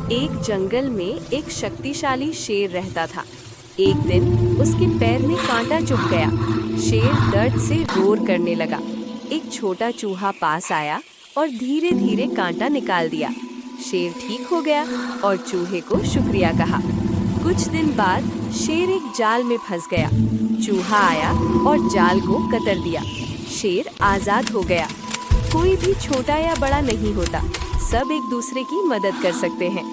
एक जंगल में एक शक्तिशाली शेर रहता था। एक दिन उसके पैर में कांटा चुभ गया। शेर दर्द से रोर करने लगा। एक छोटा चूहा पास आया और धीरे धीरे कांटा निकाल दिया। शेर ठीक हो गया और चूहे को शुक्रिया कहा। कुछ दिन बाद शेर एक जाल में फंस गया। चूहा आया और जाल को कतर दिया। शेर आजाद हो गया। कोई भी छोटा या बड़ा नहीं होता, सब एक दूसरे की मदद कर सकते हैं।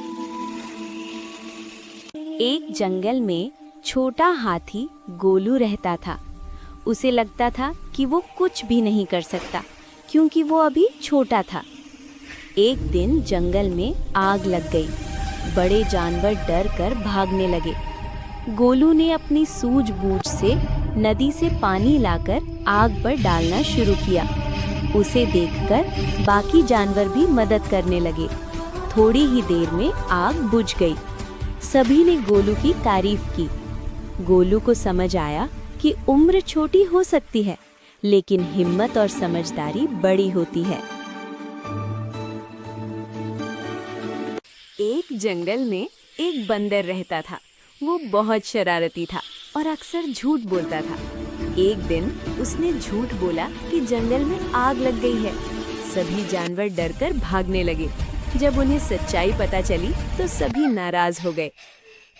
एक जंगल में छोटा हाथी गोलू रहता था। उसे लगता था कि वो कुछ भी नहीं कर सकता क्योंकि वो अभी छोटा था। एक दिन जंगल में आग लग गई। बड़े जानवर डर कर भागने लगे। गोलू ने अपनी सूझबूझ से नदी से पानी लाकर आग पर डालना शुरू किया। उसे देखकर बाकी जानवर भी मदद करने लगे। थोड़ी ही देर में आग बुझ गई। सभी ने गोलू की तारीफ की। गोलू को समझ आया कि उम्र छोटी हो सकती है, लेकिन हिम्मत और समझदारी बड़ी होती है। एक जंगल में एक बंदर रहता था। वो बहुत शरारती था और अक्सर झूठ बोलता था। एक दिन उसने झूठ बोला कि जंगल में आग लग गई है। सभी जानवर डरकर भागने लगे। जब उन्हें सच्चाई पता चली तो सभी नाराज हो गए।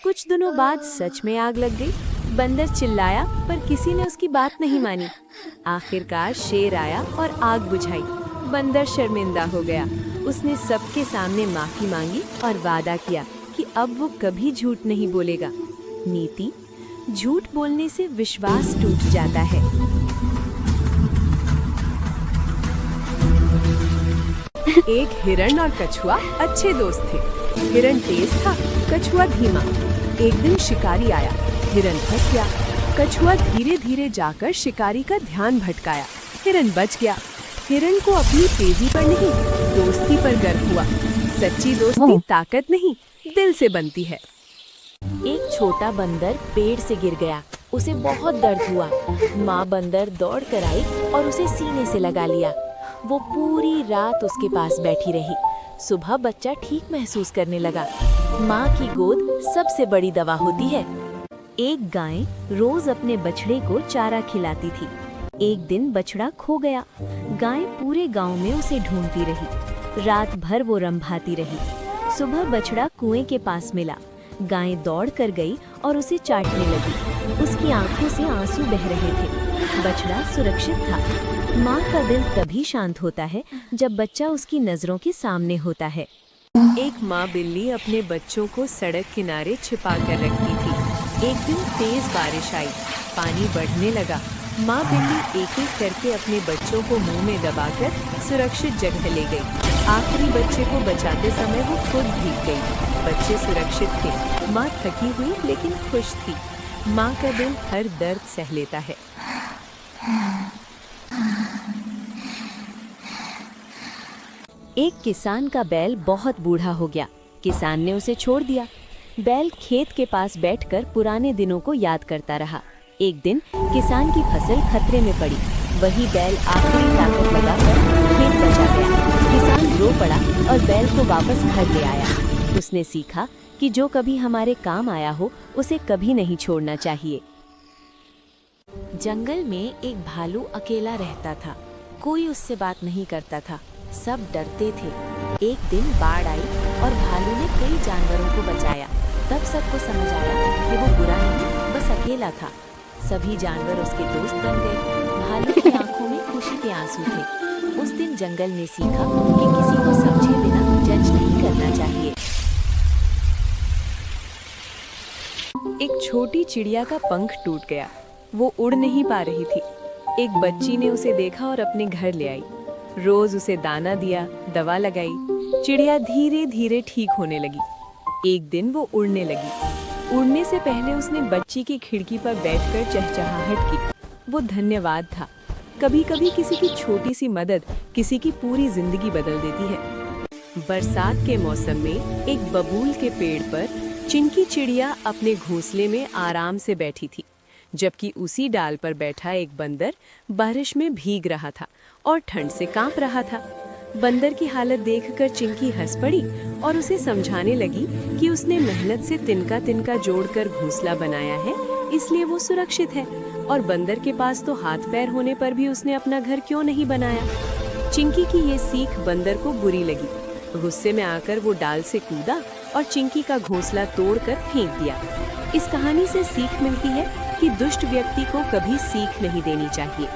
कुछ दिनों बाद सच में आग लग गई। बंदर चिल्लाया पर किसी ने उसकी बात नहीं मानी। आखिरकार शेर आया और आग बुझाई। बंदर शर्मिंदा हो गया। उसने सबके सामने माफी मांगी और वादा किया कि अब वो कभी झूठ नहीं बोलेगा। नीति: झूठ बोलने से विश्वास टूट जाता है। एक हिरण और कछुआ अच्छे दोस्त थे। हिरण तेज था, कछुआ धीमा। एक दिन शिकारी आया। हिरण फंस गया। कछुआ धीरे धीरे जाकर शिकारी का ध्यान भटकाया। हिरण बच गया। हिरण को अपनी तेजी पर नहीं, दोस्ती पर गर्व हुआ। सच्ची दोस्ती ताकत नहीं, दिल से बनती है। एक छोटा बंदर पेड़ से गिर गया। उसे बहुत दर्द हुआ। माँ बंदर दौड़ कर आई और उसे सीने से लगा लिया। वो पूरी रात उसके पास बैठी रही। सुबह बच्चा ठीक महसूस करने लगा। माँ की गोद सबसे बड़ी दवा होती है। एक गाय रोज अपने बछड़े को चारा खिलाती थी। एक दिन बछड़ा खो गया। गाय पूरे गांव में उसे ढूंढती रही। रात भर वो रंभाती रही। सुबह बछड़ा कुएं के पास मिला। गाय दौड़ कर गई और उसे चाटने लगी। उसकी आंखों से आंसू बह रहे थे। बछड़ा सुरक्षित था। माँ का दिल तभी शांत होता है जब बच्चा उसकी नजरों के सामने होता है। एक माँ बिल्ली अपने बच्चों को सड़क किनारे छिपा कर रखती थी। एक दिन तेज बारिश आई। पानी बढ़ने लगा। माँ बिल्ली एक एक करके अपने बच्चों को मुंह में दबाकर सुरक्षित जगह ले गई। आखिरी बच्चे को बचाते समय वो खुद भीग गई। बच्चे सुरक्षित थे। माँ थकी हुई लेकिन खुश थी। माँ का दिल हर दर्द सह लेता है। एक किसान का बैल बहुत बूढ़ा हो गया। किसान ने उसे छोड़ दिया। बैल खेत के पास बैठकर पुराने दिनों को याद करता रहा। एक दिन किसान की फसल खतरे में पड़ी। वही बैल आखिरी ताकत लगाकर खेत बचा गया। किसान रो पड़ा और बैल को वापस घर ले आया। उसने सीखा कि जो कभी हमारे काम आया हो उसे कभी नहीं छोड़ना चाहिए। जंगल में एक भालू अकेला रहता था। कोई उससे बात नहीं करता था। सब डरते थे। एक दिन बाढ़ आई और भालू ने कई जानवरों को बचाया। तब सबको समझ आया कि वो बुरा नहीं, बस अकेला था। सभी जानवर उसके दोस्त बन गए। भालू की आंखों में खुशी के आंसू थे। उस दिन जंगल ने सीखा कि किसी को समझे बिना जज नहीं करना चाहिए। एक छोटी चिड़िया का पंख टूट गया। वो उड़ नहीं पा रही थी। एक बच्ची ने उसे देखा और अपने घर ले आई। रोज उसे दाना दिया, दवा लगाई। चिड़िया धीरे धीरे ठीक होने लगी। एक दिन वो उड़ने लगी। उड़ने से पहले उसने बच्ची की खिड़की पर बैठकर चहचहाहट की। वो धन्यवाद था। कभी कभी किसी की छोटी सी मदद किसी की पूरी जिंदगी बदल देती है। बरसात के मौसम में एक बबूल के पेड़ पर चिंकी चिड़िया अपने घोंसले में आराम से बैठी थी, जबकि उसी डाल पर बैठा एक बंदर बारिश में भीग रहा था और ठंड से कांप रहा था। बंदर की हालत देखकर चिंकी हंस पड़ी और उसे समझाने लगी कि उसने मेहनत से तिनका तिनका जोड़कर घोंसला बनाया है, इसलिए वो सुरक्षित है। और बंदर के पास तो हाथ पैर होने पर भी उसने अपना घर क्यों नहीं बनाया। चिंकी की ये सीख बंदर को बुरी लगी। गुस्से में आकर वो डाल से कूदा और चिंकी का घोंसला तोड़कर फेंक दिया। इस कहानी से सीख मिलती है कि दुष्ट व्यक्ति को कभी सीख नहीं देनी चाहिए।